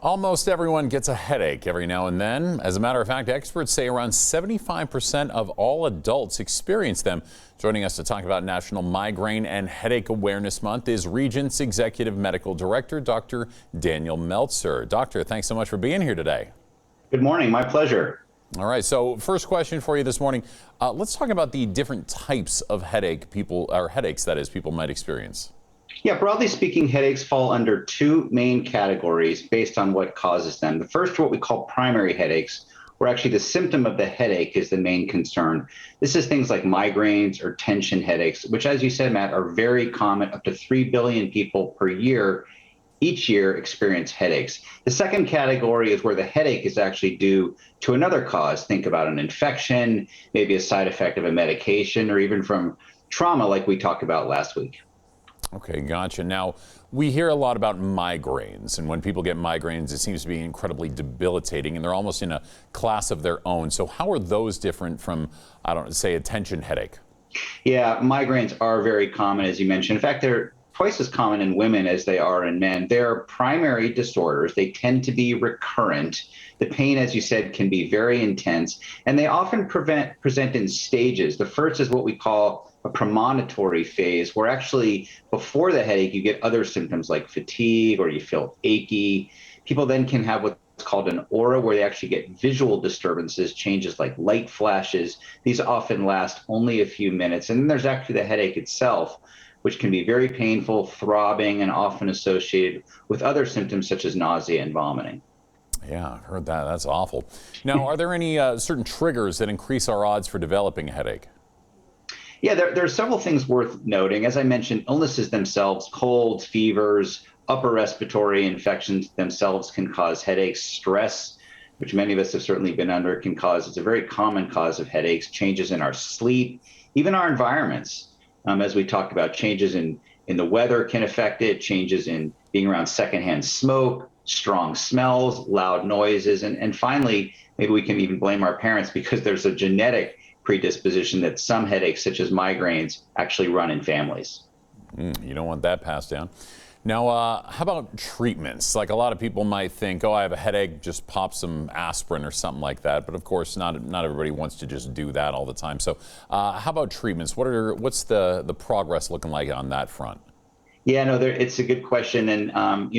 Almost everyone gets a headache every now and then. As a matter of fact, experts say around 75% of all adults experience them. Joining us to talk about National Migraine and Headache Awareness Month is Regent's Executive Medical Director, Dr. Daniel Meltzer. Doctor, thanks so much for being here today. Good morning. My pleasure. All right. So first question for you this morning. Let's talk about the different types of headaches people might experience. Yeah, broadly speaking, headaches fall under two main categories based on what causes them. The first are what we call primary headaches, where actually the symptom of the headache is the main concern. This is things like migraines or tension headaches, which, as you said, Matt, are very common. Up to 3 billion people per year each year experience headaches. The second category is where the headache is actually due to another cause. Think about an infection, maybe a side effect of a medication, or even from trauma like we talked about last week. Okay, gotcha. Now, we hear a lot about migraines, and when people get migraines, it seems to be incredibly debilitating, and they're almost in a class of their own. So how are those different from, I don't know, say, a tension headache? Yeah, migraines are very common, as you mentioned. In fact, they're twice as common in women as they are in men. They're primary disorders. They tend to be recurrent. The pain, as you said, can be very intense, and they often present in stages. The first is what we call a premonitory phase, where actually before the headache, you get other symptoms like fatigue or you feel achy. People then can have what's called an aura, where they actually get visual disturbances, changes like light flashes. These often last only a few minutes. And then there's actually the headache itself, which can be very painful, throbbing, and often associated with other symptoms such as nausea and vomiting. Yeah, I've heard that. That's awful. Now, are there any certain triggers that increase our odds for developing a headache? Yeah, there are several things worth noting. As I mentioned, illnesses themselves, colds, fevers, upper respiratory infections themselves can cause headaches. Stress, which many of us have certainly been under, it's a very common cause of headaches. Changes in our sleep, even our environments. As we talked about, changes in the weather can affect it, changes in being around secondhand smoke, strong smells, loud noises, and finally, maybe we can even blame our parents because there's a genetic predisposition that some headaches, such as migraines, actually run in families. You don't want that passed down. Now, how about treatments? Like a lot of people might think, oh, I have a headache, just pop some aspirin or something like that. But of course, not everybody wants to just do that all the time. So how about treatments? What's the progress looking like on that front? Yeah, no, it's a good question. And,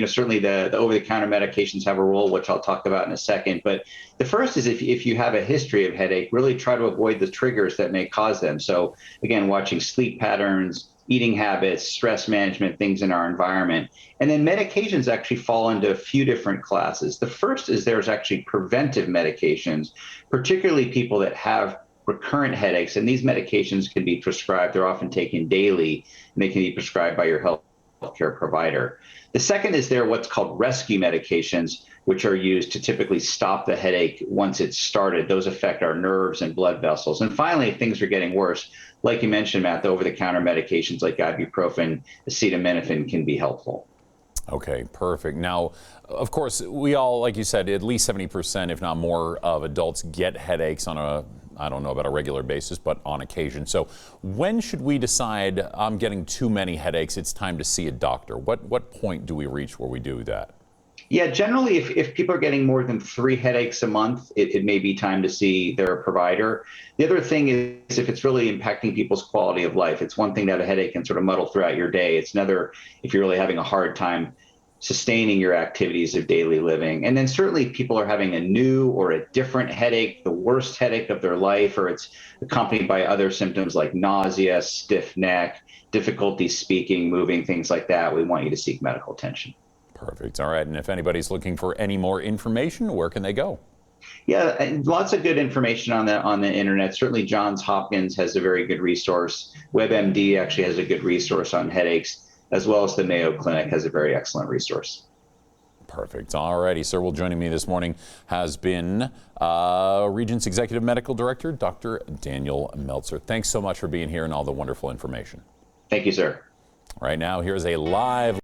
certainly the over-the-counter medications have a role, which I'll talk about in a second. But the first is if you have a history of headache, really try to avoid the triggers that may cause them. So again, watching sleep patterns, eating habits, stress management, things in our environment. And then medications actually fall into a few different classes. The first is there's actually preventive medications, particularly people that have recurrent headaches. And these medications can be prescribed. They're often taken daily, and they can be prescribed by your healthcare provider. The second is what's called rescue medications, which are used to typically stop the headache once it's started. Those affect our nerves and blood vessels. And finally, if things are getting worse, like you mentioned, Matt, the over-the-counter medications like ibuprofen, acetaminophen can be helpful. Okay, perfect. Now, of course, we all, like you said, at least 70%, if not more, of adults get headaches on I don't know about a regular basis, but on occasion. So when should we decide I'm getting too many headaches, it's time to see a doctor? What point do we reach where we do that? Yeah, generally, if people are getting more than 3 headaches a month, it may be time to see their provider. The other thing is if it's really impacting people's quality of life. It's one thing to have a headache and sort of muddle throughout your day. It's another if you're really having a hard time sustaining your activities of daily living. And then certainly people are having a new or a different headache, the worst headache of their life, or it's accompanied by other symptoms like nausea, stiff neck, difficulty speaking, moving, things like that. We want you to seek medical attention. Perfect. All right. And if anybody's looking for any more information, where can they go? Yeah, and lots of good information on the internet. Certainly Johns Hopkins has a very good resource. WebMD actually has a good resource on headaches, as well as the Mayo Clinic has a very excellent resource. Perfect. All righty, sir. Well, joining me this morning has been Regent's Executive Medical Director, Dr. Daniel Meltzer. Thanks so much for being here and all the wonderful information. Thank you, sir. Right now, here's a live